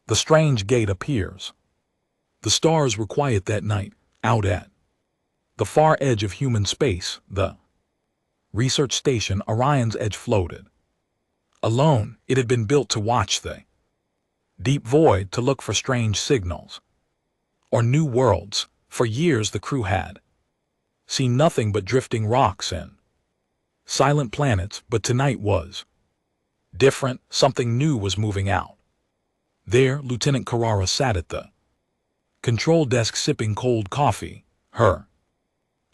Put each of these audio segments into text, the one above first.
The strange gate appears. The stars were quiet that night, out at the far edge of human space. The research station Orion's Edge floated. Alone, it had been built to watch the deep void, to look for strange signals or new worlds. For years the crew had seen nothing but drifting rocks and silent planets, but tonight was different. Something new was moving out. There, Lieutenant Carrara sat at the control desk sipping cold coffee. Her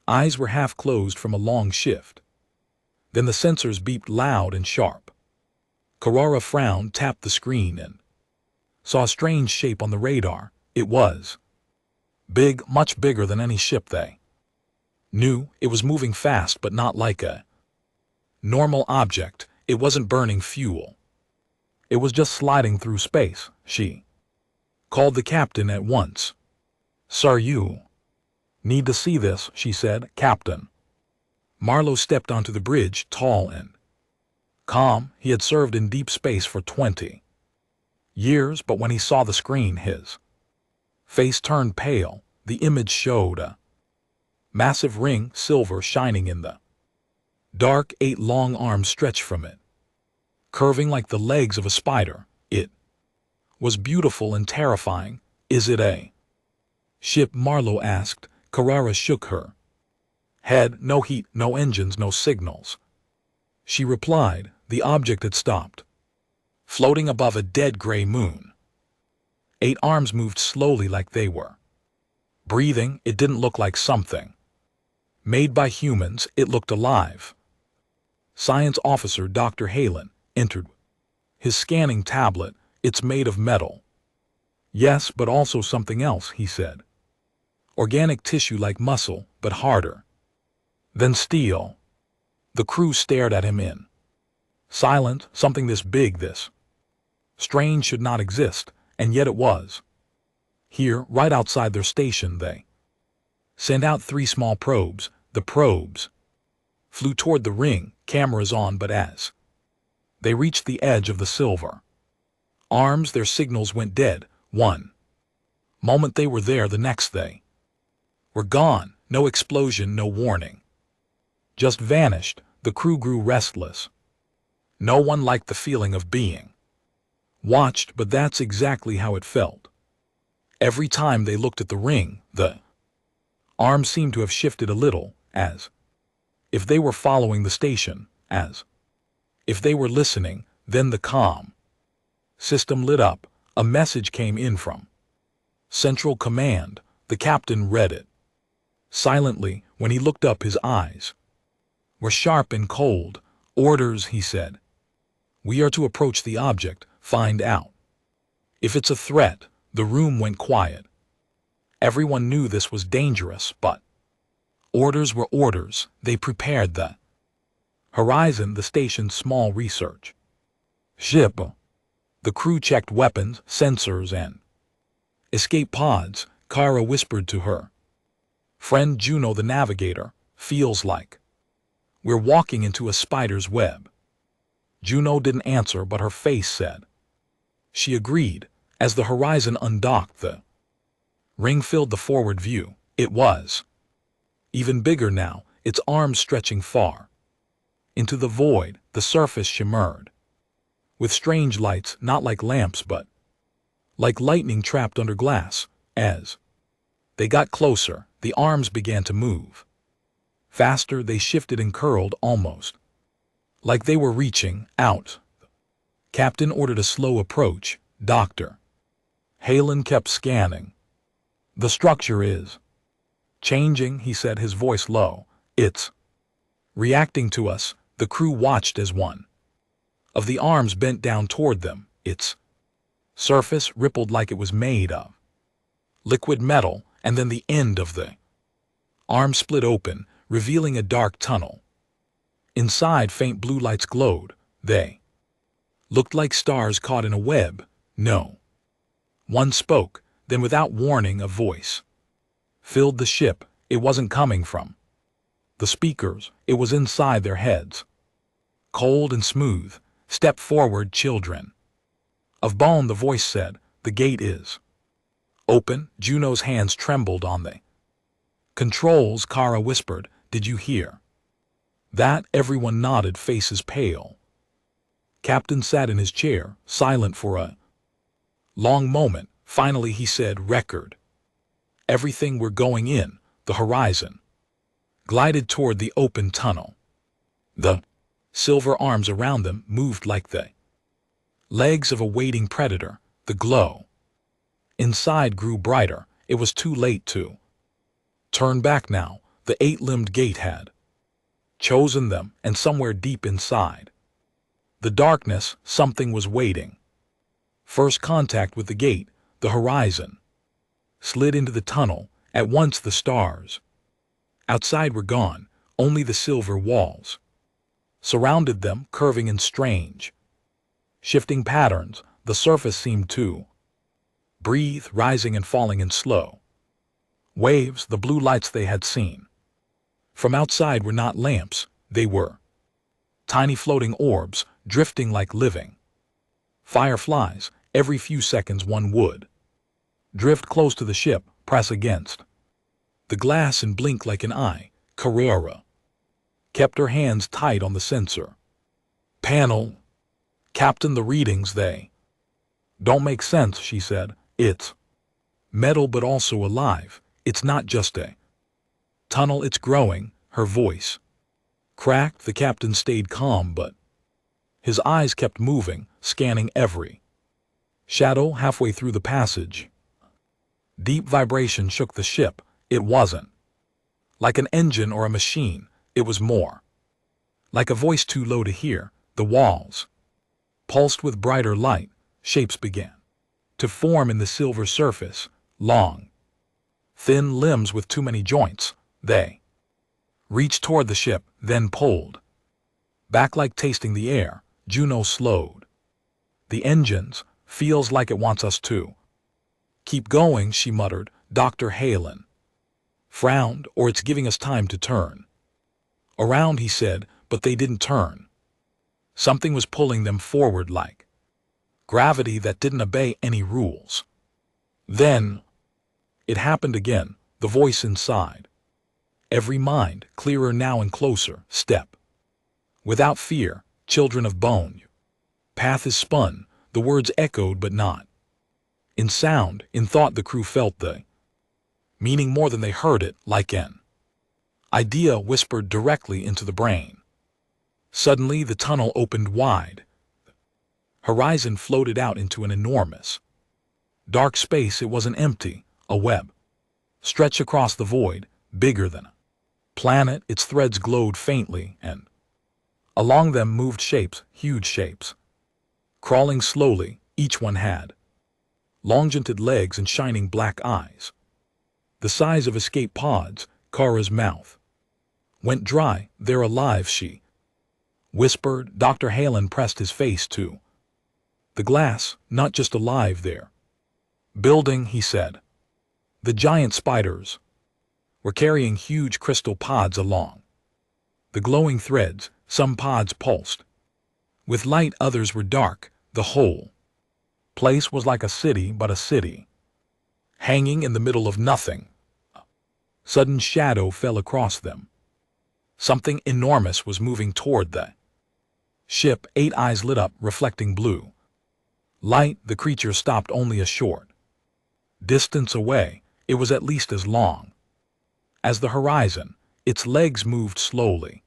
eyes were half closed from a long shift. Then the sensors beeped loud and sharp. Carrara frowned, tapped the screen, and saw a strange shape on the radar. It was big, much bigger than any ship they knew. It was moving fast, but not like a normal object. It wasn't burning fuel. It was just sliding through space. She called the captain at once. "Sir, you need to see this," she said. "Captain." Marlowe stepped onto the bridge, tall and calm. He had served in deep space for 20 years, but when he saw the screen, his face turned pale. The image showed a massive ring, silver, shining in the dark. 8 long arms stretched from it, curving like the legs of a spider. It was beautiful and terrifying. "Is it a ship?" Marlowe asked. Carrara shook her head. "No heat, no engines, no signals." She replied. The object had stopped, floating above a dead gray moon. 8 arms moved slowly, like they were breathing. It didn't look like something made by humans. It looked alive. Science officer Dr. Halen entered his scanning tablet. "It's made of metal." "Yes, but also something else," he said. "Organic tissue, like muscle, but harder than steel." The crew stared at him in silence. Something this big, this strange, should not exist, and yet it was. Here, right outside their station, they sent out 3 small probes. The probes flew toward the ring, cameras on, but as they reached the edge of the silver arms, their signals went dead. One moment they were there, the next they were gone. No explosion, no warning. Just vanished. The crew grew restless. No one liked the feeling of being watched, but that's exactly how it felt. Every time they looked at the ring, the arms seemed to have shifted a little, as if they were following the station, as if they were listening. Then the comm system lit up. A message came in from Central Command. The captain read it silently. When he looked up, his eyes were sharp and cold. "Orders," he said. "We are to approach the object, find out if it's a threat." The room went quiet. Everyone knew this was dangerous, but orders were orders. They prepared the Horizon, the station's small research ship. The crew checked weapons, sensors, and escape pods. Kara whispered to her friend Juno, the navigator, "Feels like we're walking into a spider's web." Juno didn't answer, but her face said she agreed. As the Horizon undocked, the ring filled the forward view. It was even bigger now, its arms stretching far into the void. The surface shimmered with strange lights, not like lamps, but like lightning trapped under glass. As they got closer, the arms began to move faster. They shifted and curled, almost like they were reaching out. Captain ordered a slow approach. Dr. Halen kept scanning. "The structure is changing," he said, his voice low. "It's reacting to us." The crew watched as one of the arms bent down toward them. Its surface rippled like it was made of liquid metal, and then the end of the arm split open, revealing a dark tunnel. Inside, faint blue lights glowed. They looked like stars caught in a web. "No one spoke." Then, without warning, a voice filled the ship. It wasn't coming from the speakers. It was inside their heads. Cold and smooth. "Step forward, children of bone," the voice said. The gate is open. Juno's hands trembled on the controls. Kara whispered, "Did you hear that?" Everyone nodded, faces pale. Captain sat in his chair, silent for a long moment. Finally he said, "Record everything. We're going in." The horizon glided toward the open tunnel. The silver arms around them moved like the legs of a waiting predator. The glow inside grew brighter. It was too late to turn back now. The eight-limbed gate had chosen them, and somewhere deep inside the darkness, something was waiting. First contact with the gate, the horizon slid into the tunnel. At once the stars outside were gone. Only the silver walls surrounded them, curving in strange, shifting patterns. The surface seemed to breathe, rising and falling in slow waves. The blue lights they had seen from outside were not lamps. They were tiny floating orbs, drifting like living fireflies. Every few seconds one would drift close to the ship, press against the glass and blink like an eye. Kara kept her hands tight on the sensor panel. "Captain, the readings, they don't make sense," she said. "It's metal but also alive. It's not just a tunnel, it's growing." Her voice cracked. The captain stayed calm, but his eyes kept moving, scanning every shadow halfway through the passage. Deep vibration shook the ship. It wasn't like an engine or a machine. It was more like a voice too low to hear. The walls pulsed with brighter light. Shapes began to form in the silver surface. Long, thin limbs with too many joints. They reached toward the ship, then pulled back like tasting the air. Juno slowed the engines. "Feels like it wants us to keep going," she muttered. Dr. Halen frowned. "Or it's giving us time to turn around," he said, but they didn't turn. Something was pulling them forward like gravity that didn't obey any rules. Then it happened again, the voice inside. Every mind, clearer now and closer. "Step without fear, children of bone. Path is spun." The words echoed, but not in sound. In thought the crew felt the meaning more than they heard it, like an idea whispered directly into the brain. Suddenly the tunnel opened wide. Horizon floated out into an enormous dark space. It wasn't empty. A web stretched across the void, bigger than a planet. Its threads glowed faintly, and along them moved shapes, huge shapes, crawling slowly. Each one had long-jointed legs and shining black eyes, the size of escape pods. Kara's mouth went dry. "They're alive," she whispered. Dr. Halen pressed his face to the glass. "Not just alive, they're building," he said. The giant spiders were carrying huge crystal pods along the glowing threads. Some pods pulsed with light, others were dark. The whole place was like a city, but a city hanging in the middle of nothing. A sudden shadow fell across them. Something enormous was moving toward the ship. 8 eyes lit up, reflecting blue light. The creature stopped only a short distance away. It was at least as long as the horizon. Its legs moved slowly,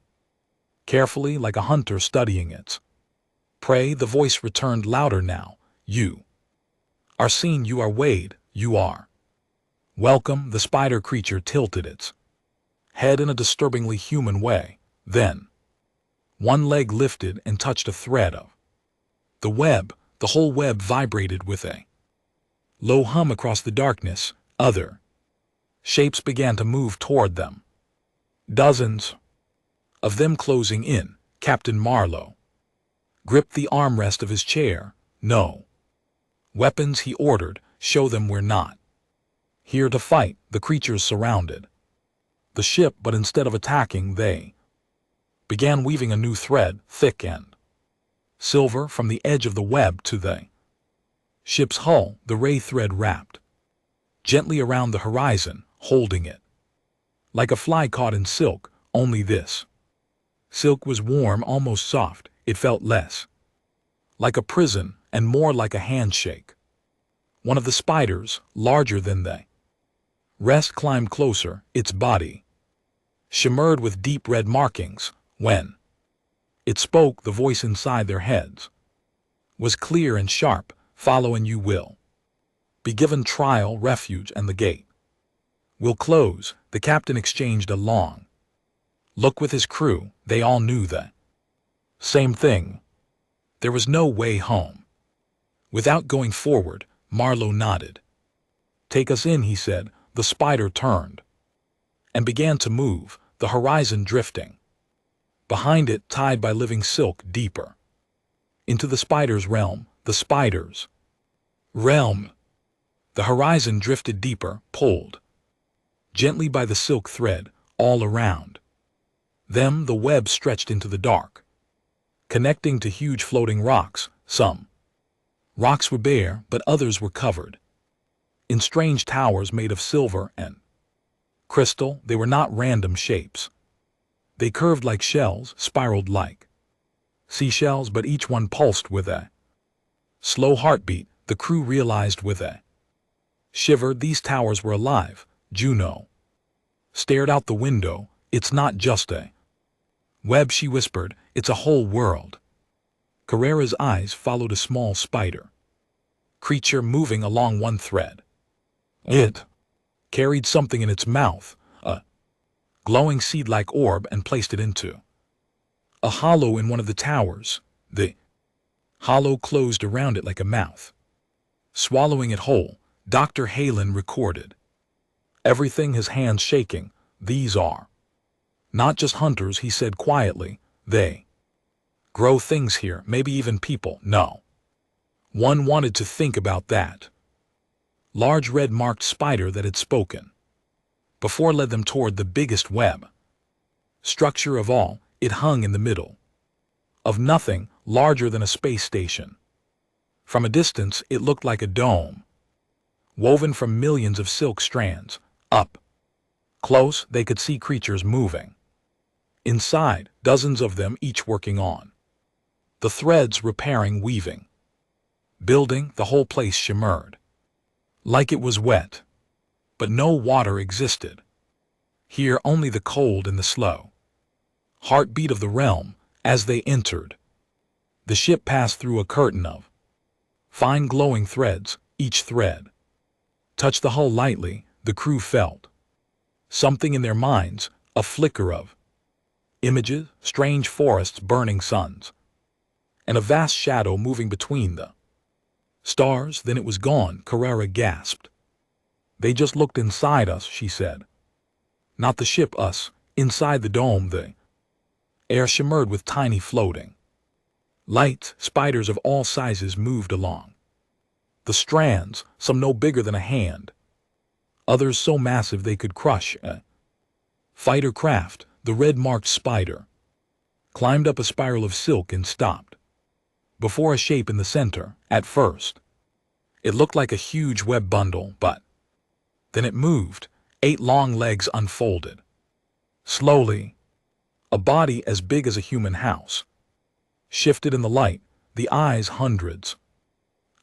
carefully, like a hunter studying its prey. The voice returned louder now. "You are seen. You are weighed. You are welcome." The spider creature tilted its head in a disturbingly human way. Then one leg lifted and touched a thread of the web. The whole web vibrated with a low hum across the darkness. Other shapes began to move toward them, dozens of them closing in. Captain Marlowe gripped the armrest of his chair. "No weapons," he ordered. "Show them we're not here to fight." The creatures surrounded the ship, but instead of attacking, they began weaving a new thread, thick and silver, from the edge of the web to the Ship's hull, the ray thread wrapped gently around the horizon, holding it. Like a fly caught in silk, only this. Silk was warm, almost soft. It felt less like a prison and more like a handshake. One of the spiders, larger than the rest, climbed closer, its body shimmered with deep red markings. When it spoke, the voice inside their heads was clear and sharp. Follow and you will be given trial, refuge, and the gate will close. The captain exchanged a long look with his crew. They all knew the same thing. There was no way home. Without going forward, Marlowe nodded. Take us in, he said. The spider turned and began to move, the horizon drifting behind it, tied by living silk deeper into the spider's realm. The spider's realm. The horizon drifted deeper, pulled gently by the silk thread. All around them the web stretched into the dark, connecting to huge floating rocks. Some rocks were bare, but others were covered in strange towers made of silver and crystal. They were not random shapes. They curved like shells, spiraled like seashells, but each one pulsed with a slow heartbeat. The crew realized with a shiver these towers were alive. Juno stared out the window. It's not just a web, she whispered. It's a whole world. Carrera's eyes followed a small spider creature moving along one thread. It carried something in its mouth, a glowing seed-like orb, and placed it into a hollow in one of the towers. The hollow closed around it like a mouth, swallowing it whole. Dr. Halen recorded everything, his hands shaking. These are not just hunters, he said quietly. They grow things here, maybe even people. No one wanted to think about that. Large red-marked spider that had spoken before led them toward the biggest web structure of all. It hung in the middle of nothing, larger than a space station. From a distance, it looked like a dome, woven from millions of silk strands. Up close, they could see creatures moving inside, dozens of them, each working on the threads, repairing, weaving, building. The whole place shimmered like it was wet, but no water existed here, only the cold and the slow heartbeat of the realm. As they entered, the ship passed through a curtain of fine glowing threads. Each thread touched the hull lightly. The crew felt something in their minds, a flicker of images, strange forests, burning suns, and a vast shadow moving between the stars. Then it was gone. Carrera gasped. They just looked inside us, she said. Not the ship, us. Inside the dome, the air shimmered with tiny floating lights. Spiders of all sizes moved along the strands, some no bigger than a hand, others so massive they could crush a fighter craft. The red-marked spider climbed up a spiral of silk and stopped before a shape in the center. At first, it looked like a huge web bundle, but then it moved. 8 long legs unfolded slowly. A body as big as a human house shifted in the light. The eyes, hundreds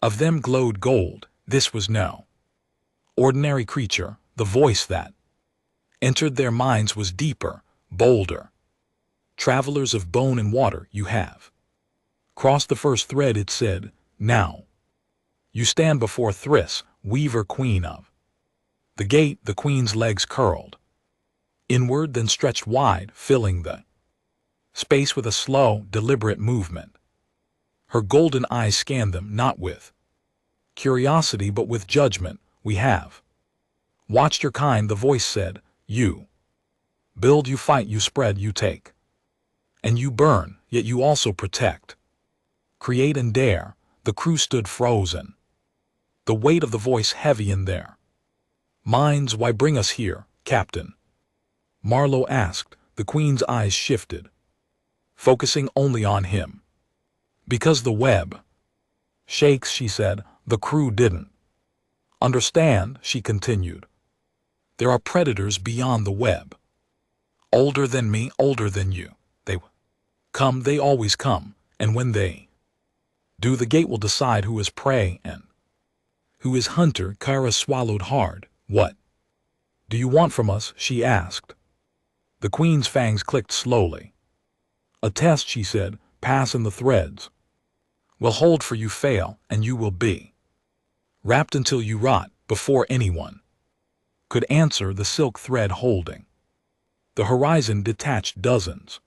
of them, glowed gold. This was no ordinary creature. The voice that entered their minds was deeper, bolder. Travelers of bone and water, you have crossed the first thread, it said. Now you stand before Thriss, weaver, queen of the gate. The queen's legs curled inward, then stretched wide, filling the space with a slow, deliberate movement. Her golden eyes scanned them, not with curiosity but with judgment. We have watched your kind, the voice said. You build, you fight, you spread, you take, and you burn, yet you also protect, create, and dare. The crew stood frozen, the weight of the voice heavy in their minds. Why bring us here, Captain? Marlowe asked. The queen's eyes shifted, focusing only on him. Because the web shakes, she said. The crew didn't understand, she continued. There are predators beyond the web. Older than me, older than you. They come, they always come, and when they do, the gate will decide who is prey and who is hunter. Kara swallowed hard. What do you want from us? She asked. The queen's fangs clicked slowly. A test, she said. Pass and the threads will hold for you. Fail and you will be wrapped until you rot. Before anyone could answer, the silk thread holding the horizon detached. Dozens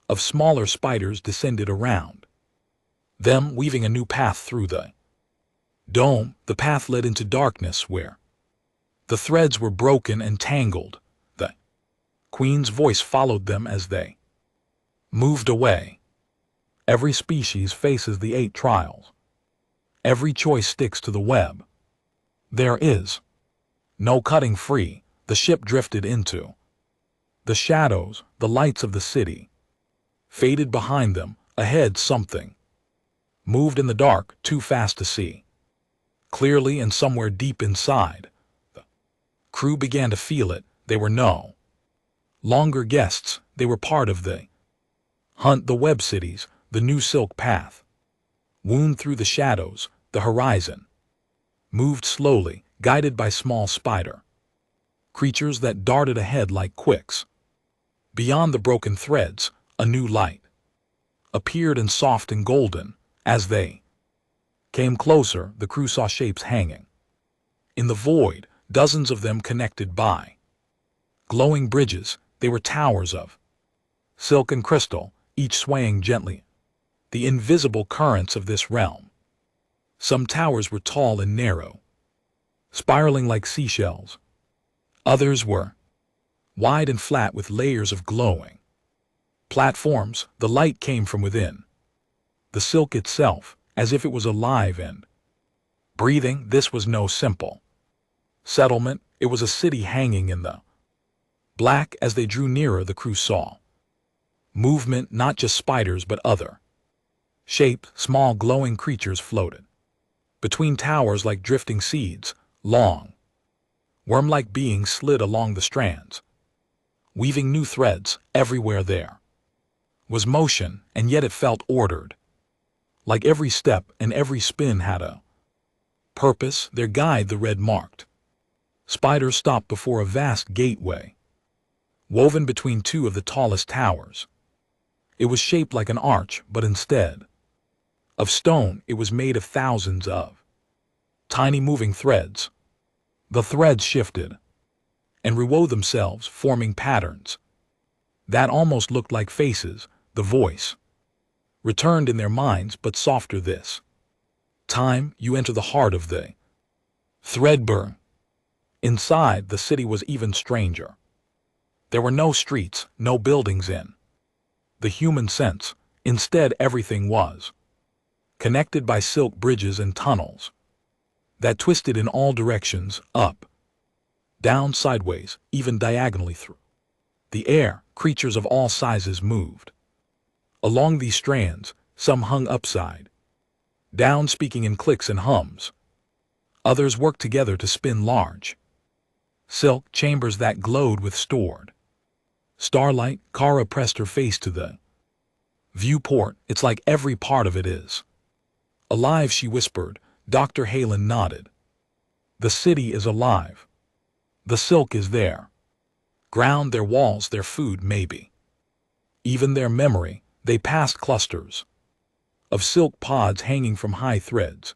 of smaller spiders descended around them, weaving a new path through the dome. The path led into darkness where the threads were broken and tangled. The queen's voice followed them as they moved away. Every species faces the 8 trials. Every choice sticks to the web. There is no cutting free. The ship drifted into the shadows. The lights of the city faded behind them. Ahead, something moved in the dark, too fast to see clearly, and somewhere deep inside, the crew began to feel it. They were no longer guests. They were part of the hunt. The web cities, the new silk path wound through the shadows. The horizon moved slowly, guided by small spider creatures that darted ahead like quicks. Beyond the broken threads, a new light appeared, and soft and golden. As they came closer, the crew saw shapes hanging in the void, dozens of them connected by glowing bridges. They were towers of silk and crystal, each swaying gently. The invisible currents of this realm. Some towers were tall and narrow, spiraling like seashells. Others were wide and flat with layers of glowing platforms. The light came from within the silk itself, as if it was alive and breathing. This was no simple settlement. It was a city hanging in the black. As they drew nearer, the crew saw movement, not just spiders but other shapes. Small glowing creatures floated between towers like drifting seeds. Long, worm-like beings slid along the strands, weaving new threads. Everywhere there was motion, and yet it felt ordered. Like every step and every spin had a purpose. Their guide, the red-marked spider, stopped before a vast gateway, woven between 2 of the tallest towers. It was shaped like an arch, but instead of stone, it was made of thousands of tiny moving threads. The threads shifted and rewove themselves, forming patterns that almost looked like faces. The voice returned in their minds, but softer this time. You enter the heart of the Threadburn. Inside, the city was even stranger. There were no streets, no buildings in the human sense. Instead, everything was connected by silk bridges and tunnels that twisted in all directions, up, down, sideways, even diagonally through the air. Creatures of all sizes moved along these strands. Some hung upside down, speaking in clicks and hums. Others worked together to spin large silk chambers that glowed with stored starlight. Kara pressed her face to the viewport. It's like every part of it is alive, she whispered. Dr. Halen nodded. The city is alive. The silk is there. Ground, their walls, their food, maybe even their memory. They passed clusters of silk pods hanging from high threads.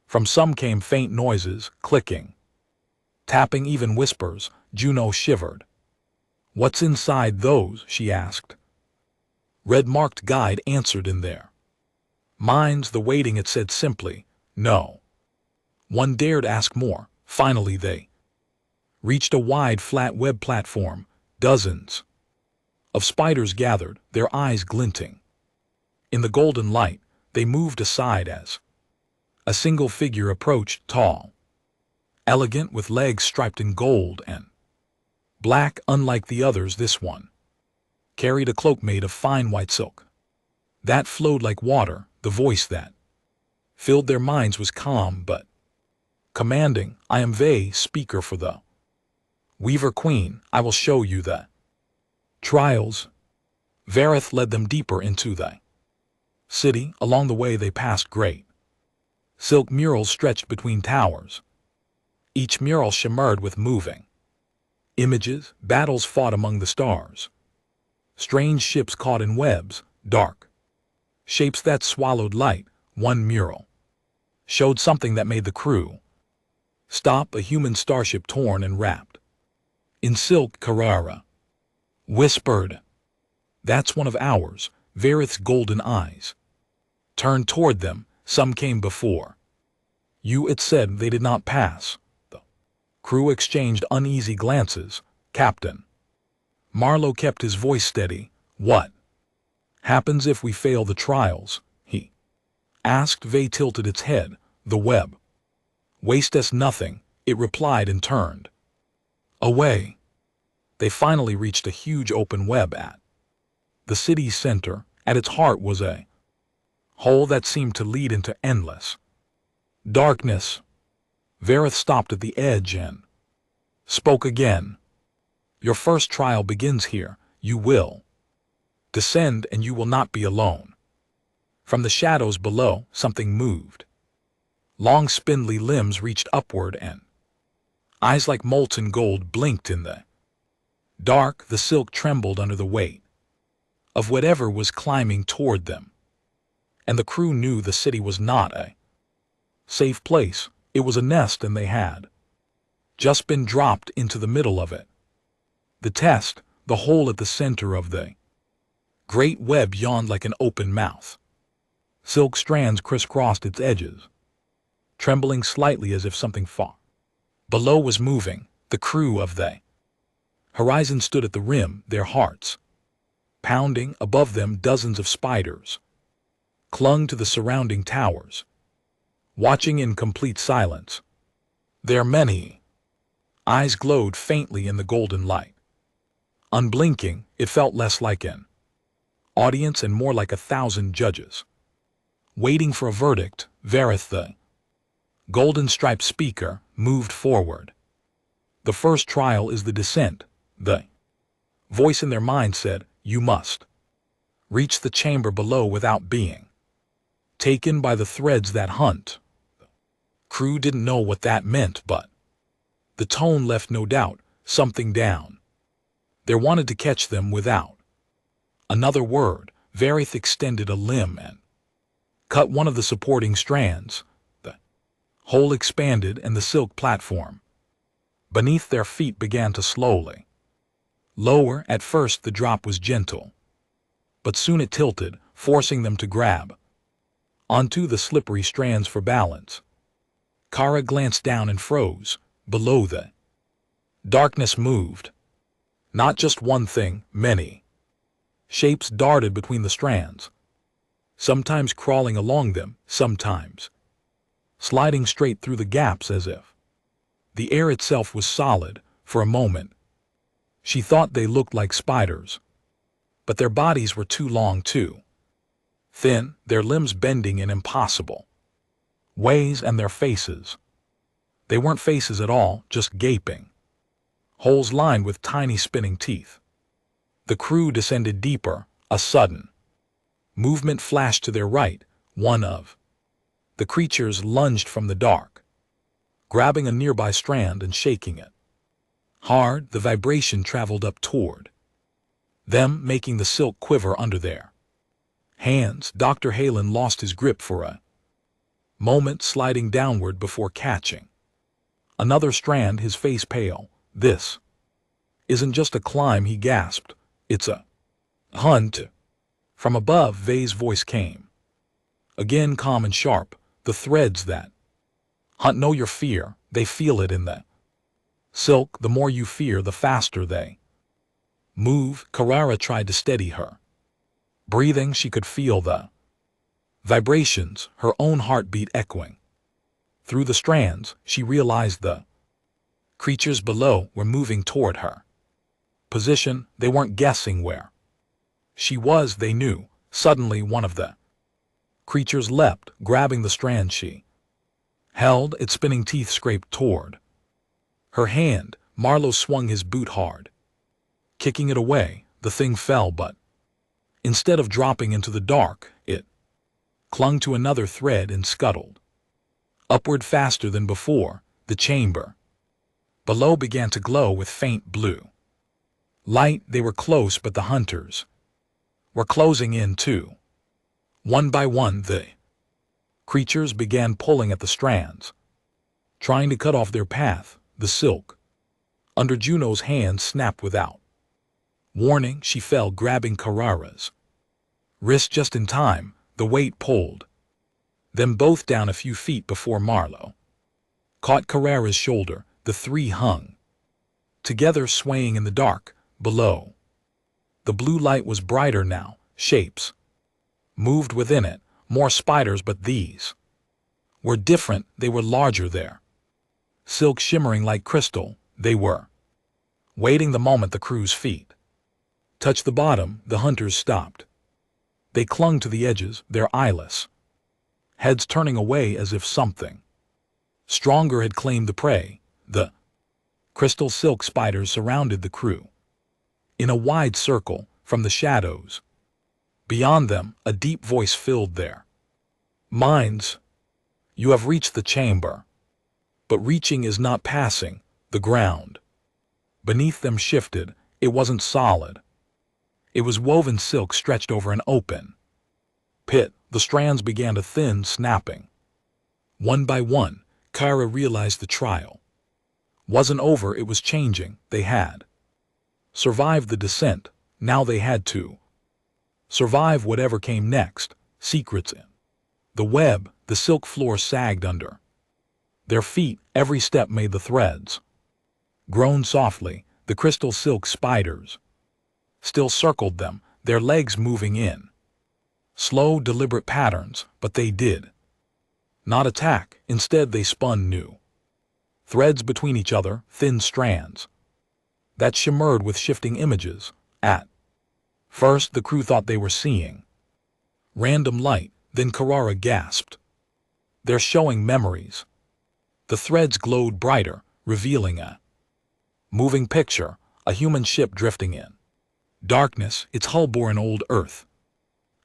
From some came faint noises, clicking, tapping, even whispers. Juno shivered. What's inside those? She asked. Red-marked guide answered in their minds. The waiting, it said simply. No one dared ask more. Finally they reached a wide, flat web platform. Dozens of spiders gathered, their eyes glinting. In the golden light, they moved aside as a single figure approached, tall, elegant, with legs striped in gold and black. Unlike the others, this one carried a cloak made of fine white silk that flowed like water. The voice that filled their minds was calm but commanding. I am Vey, speaker for the Weaver Queen. I will show you the trials. Vareth led them deeper into the city. Along the way they passed great silk murals stretched between towers. Each mural shimmered with moving images, battles fought among the stars. Strange ships caught in webs, dark shapes that swallowed light. One mural showed something that made the crew stop, a human starship torn and wrapped in silk. Karara whispered, "That's one of ours." Vareth's golden eyes turned toward them. "Some came before you," it said. "They did not pass." The crew exchanged uneasy glances. Captain Marlowe kept his voice steady. "What happens if we fail the trials?" he asked. Vey tilted its head. "The web wastes us nothing," it replied and turned away. They finally reached a huge open web at the city's center. At its heart was a hole that seemed to lead into endless darkness. Vareth stopped at the edge and spoke again. "Your first trial begins here. You will descend and you will not be alone." From the shadows below, something moved. Long spindly limbs reached upward and eyes like molten gold blinked in the dark. The silk trembled under the weight of whatever was climbing toward them. And the crew knew the city was not a safe place. It was a nest, and they had just been dropped into the middle of it. The test, the hole at the center of the great web, yawned like an open mouth. Silk strands crisscrossed its edges, trembling slightly as if something far below was moving. The crew of the horizon stood at the rim, their hearts pounding. Above them, dozens of spiders clung to the surrounding towers, watching in complete silence. Their many eyes glowed faintly in the golden light. Unblinking, it felt less like an audience and more like 1,000 judges waiting for a verdict. Vareth, the golden-striped speaker, moved forward. "The first trial is the descent," the voice in their mind said. "You must reach the chamber below without being taken by the threads that hunt." The crew didn't know what that meant, but the tone left no doubt. Something down there wanted to catch them without another word. Vareth extended a limb and cut one of the supporting strands. The hole expanded and the silk platform beneath their feet began to slowly lower. At first the drop was gentle, but soon it tilted, forcing them to grab onto the slippery strands for balance. Kara glanced down and froze. Below the darkness moved not just one thing, many shapes darted between the strands, sometimes crawling along them, sometimes sliding straight through the gaps as if the air itself was solid. For a moment she thought they looked like spiders, but their bodies were too long, too thin, their limbs bending in impossible ways, and their faces, they weren't faces at all, just gaping holes lined with tiny spinning teeth. The crew descended deeper. A sudden movement flashed to their right. One of the creatures lunged from the dark, grabbing a nearby strand and shaking it hard. The vibration traveled up toward them, making the silk quiver under their hands. Dr. Halen lost his grip for a moment, sliding downward before catching another strand, his face pale. "This isn't just a climb," he gasped. "It's a hunt." From above, Vey's voice came, again calm and sharp. "The threads that hunt know your fear. They feel it in the silk. The more you fear, the faster they move." Karara tried to steady her breathing. She could feel the vibrations, her own heartbeat echoing through the strands. She realized the creatures below were moving toward her position. They weren't guessing where she was, they knew. Suddenly one of the Creatures leapt, grabbing the strand she held, its spinning teeth scraped toward her hand. Marlowe swung his boot hard. Kicking it away, the thing fell, but instead of dropping into the dark, it clung to another thread and scuttled upward faster than before. The chamber below began to glow with faint blue light. They were close, but the hunters were closing in too. One by one, the creatures began pulling at the strands, trying to cut off their path. The silk under Juno's hand snapped without warning. She fell, grabbing Carrara's wrist just in time. The weight pulled them both down a few feet before Marlowe caught Carrara's shoulder. The three hung together, swaying in the dark below. The blue light was brighter now. Shapes moved within it, more spiders, but these were different. They were larger there, silk shimmering like crystal. They were waiting the moment the crew's feet touched the bottom. The hunters stopped. They clung to the edges, their eyeless heads turning away as if something stronger had claimed the prey. The crystal silk spiders surrounded the crew in a wide circle. From the shadows beyond them, a deep voice filled their minds. You have reached the chamber, but reaching is not passing. The ground beneath them shifted. It wasn't solid. It was woven silk stretched over an open pit. The strands began to thin, snapping. One by one, Kyra realized the trial wasn't over. It was changing. They had survived the descent. Now they had to survive whatever came next. Secrets in the web. The silk floor sagged under their feet. Every step made the threads groan softly. The crystal silk spiders still circled them, their legs moving in slow, deliberate patterns, but they did not attack. Instead, they spun new threads between each other, thin strands that shimmered with shifting images. At first, the crew thought they were seeing random light. Then Carrara gasped. They're showing memories. The threads glowed brighter, revealing a moving picture, a human ship drifting in darkness, its hull bore an old Earth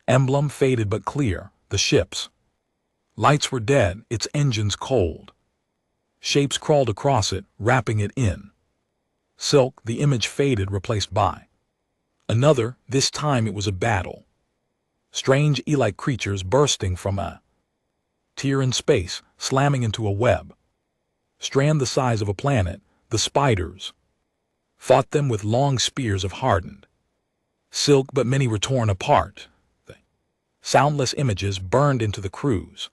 emblem, faded but clear. The ship's lights were dead, its engines cold. Shapes crawled across it, wrapping it in silk. The image faded, replaced by another. This time it was a battle. Strange eel-like creatures bursting from a tear in space, slamming into a web strand the size of a planet. The spiders fought them with long spears of hardened silk, but many were torn apart. The soundless images burned into the crew's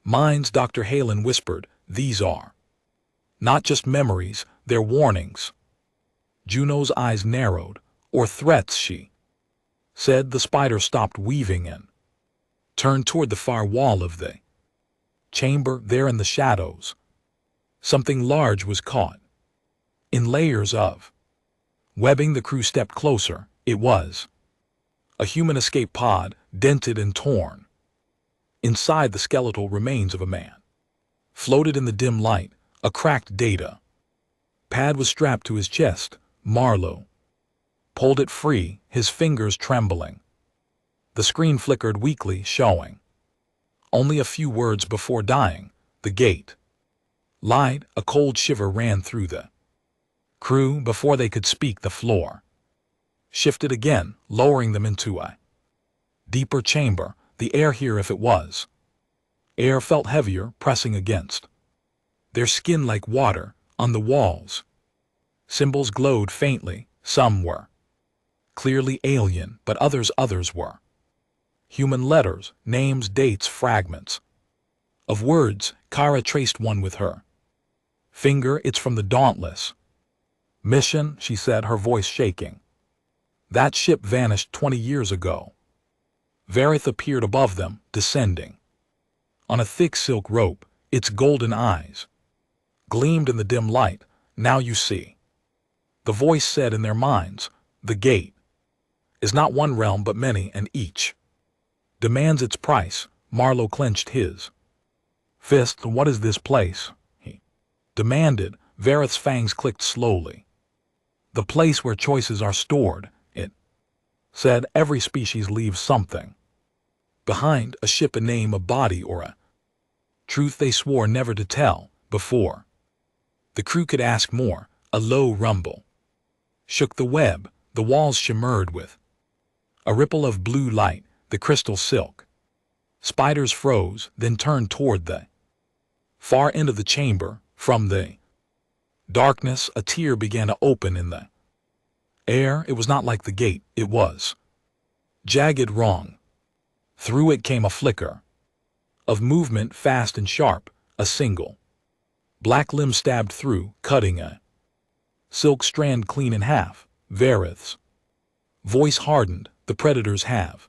minds. Dr. Halen whispered, these are not just memories, they're warnings. Juno's eyes narrowed. Or threats, she said. The spider stopped weaving and turned toward the far wall of the chamber. There in the shadows, something large was caught in layers of webbing. The crew stepped closer. It was a human escape pod, dented and torn. Inside, the skeletal remains of a man floated in the dim light. A cracked data pad was strapped to his chest. Marlowe pulled it free, his fingers trembling. The screen flickered weakly, showing only a few words before dying. The gate lied. A cold shiver ran through the crew. Before they could speak, the floor shifted again, lowering them into a deeper chamber. The air here, if it was air, felt heavier, pressing against their skin like water. On the walls, symbols glowed faintly. Some were clearly alien, but others were human letters, names, dates, fragments of words. Kyra traced one with her finger. It's from the Dauntless mission, she said, her voice shaking. That ship vanished 20 years ago. Varith appeared above them, descending on a thick silk rope. Its golden eyes gleamed in the dim light. Now you see, the voice said in their minds, the gate is not one realm but many, and each demands its price. Marlowe clenched his fist. What is this place? He demanded. Vareth's fangs clicked slowly. The place where choices are stored, it said. Every species leaves something behind, a ship, a name, a body, or a truth they swore never to tell before the crew could ask more. A low rumble shook the web. The walls shimmered with a ripple of blue light. The crystal silk spiders froze, then turned toward the far end of the chamber. From the darkness, a tear began to open in the air. It was not like the gate. It was jagged, wrong. Through it came a flicker of movement, fast and sharp. A single black limb stabbed through, cutting a silk strand clean in half. Vareth's voice hardened. The predators have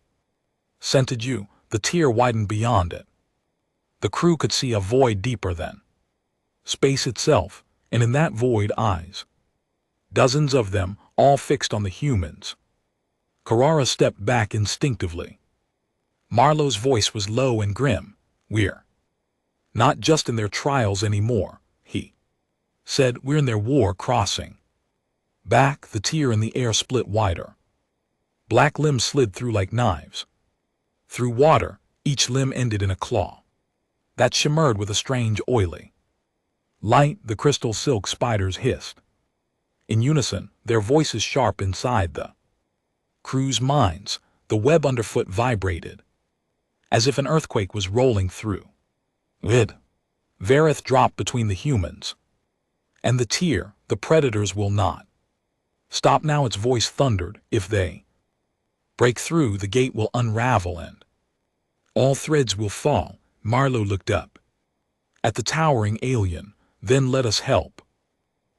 scented you. The tear widened beyond it. The crew could see a void deeper than space itself, and in that void, eyes. Dozens of them, all fixed on the humans. Karara stepped back instinctively. Marlowe's voice was low and grim. We're not just in their trials anymore, he said. We're in their war. Crossing back, the tear in the air split wider. Black limbs slid through like knives. Through water, each limb ended in a claw that shimmered with a strange oily light. The crystal silk spiders hissed in unison, their voices sharp inside the crew's minds. The web underfoot vibrated as if an earthquake was rolling through it. Vareth dropped between the humans and the tear. The predators will not stop now, its voice thundered. If they break through, the gate will unravel and all threads will fall. Marlowe looked up at the towering alien. Then let us help,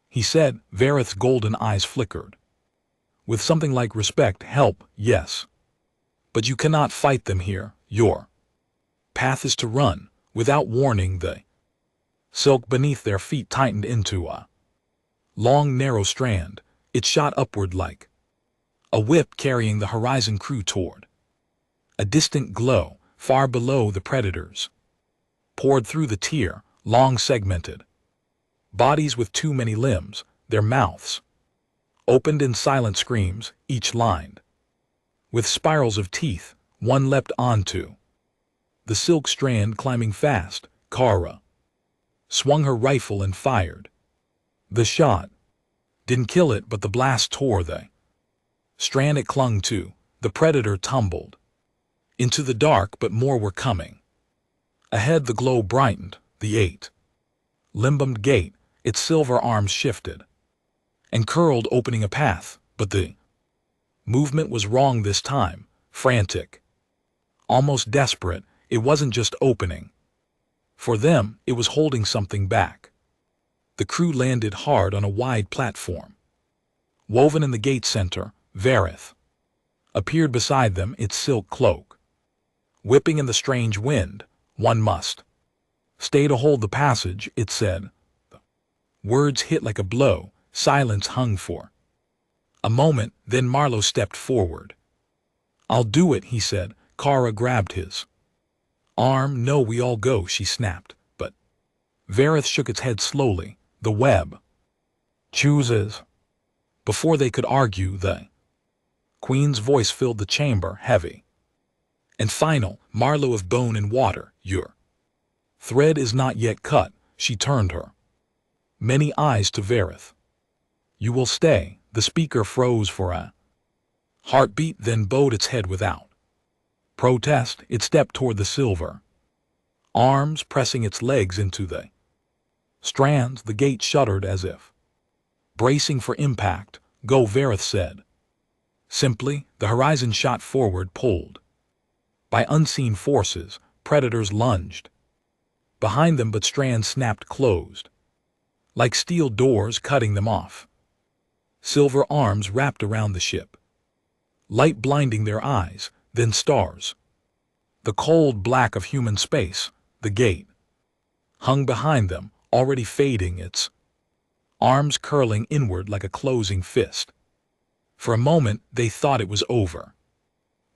he said. Vareth's golden eyes flickered with something like respect. Help, yes. But you cannot fight them here. Your path is to run. Without warning, the silk beneath their feet tightened into a long, narrow strand. It shot upward like a whip, carrying the horizon crew toward a distant glow. Far below, the predators poured through the tear, long segmented bodies with too many limbs. Their mouths opened in silent screams, each lined with spirals of teeth. One leapt onto the silk strand, climbing fast. Kara swung her rifle and fired. The shot didn't kill it, but the blast tore the strand it clung to. The predator tumbled into the dark, but more were coming. Ahead, the glow brightened. The eight-limbed gate, its silver arms shifted and curled, opening a path. But the movement was wrong this time. Frantic, almost desperate. It wasn't just opening. For them, it was holding something back. The crew landed hard on a wide platform. Woven in the gate center, Vareth appeared beside them, its silk cloak whipping in the strange wind. One must stay to hold the passage, it said. The words hit like a blow. Silence hung for a moment, then Marlowe stepped forward. I'll do it, he said. Kara grabbed his arm. No, we all go, she snapped. But Vareth shook its head slowly. The web chooses. Before they could argue, the Queen's voice filled the chamber, heavy and final. Marlowe of bone and water, your thread is not yet cut. She turned her many eyes to Vareth. You will stay. The speaker froze for a heartbeat, then bowed its head without protest. It stepped toward the silver arms, pressing its legs into the strands. The gate shuddered as if bracing for impact. Go, Vareth said simply. The horizon shot forward, pulled by unseen forces. Predators lunged behind them, but strands snapped closed like steel doors, cutting them off. Silver arms wrapped around the ship, light blinding their eyes, then stars. The cold black of human space. The gate hung behind them, already fading, its arms curling inward like a closing fist. For a moment they thought it was over.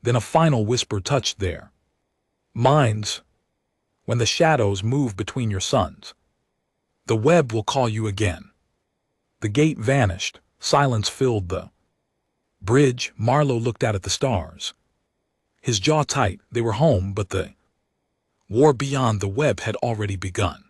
Then a final whisper touched their Minds, when the shadows move between your suns, the web will call you again. The gate vanished. Silence filled the bridge. Marlowe looked out at the stars, his jaw tight. They were home, but the war beyond the web had already begun.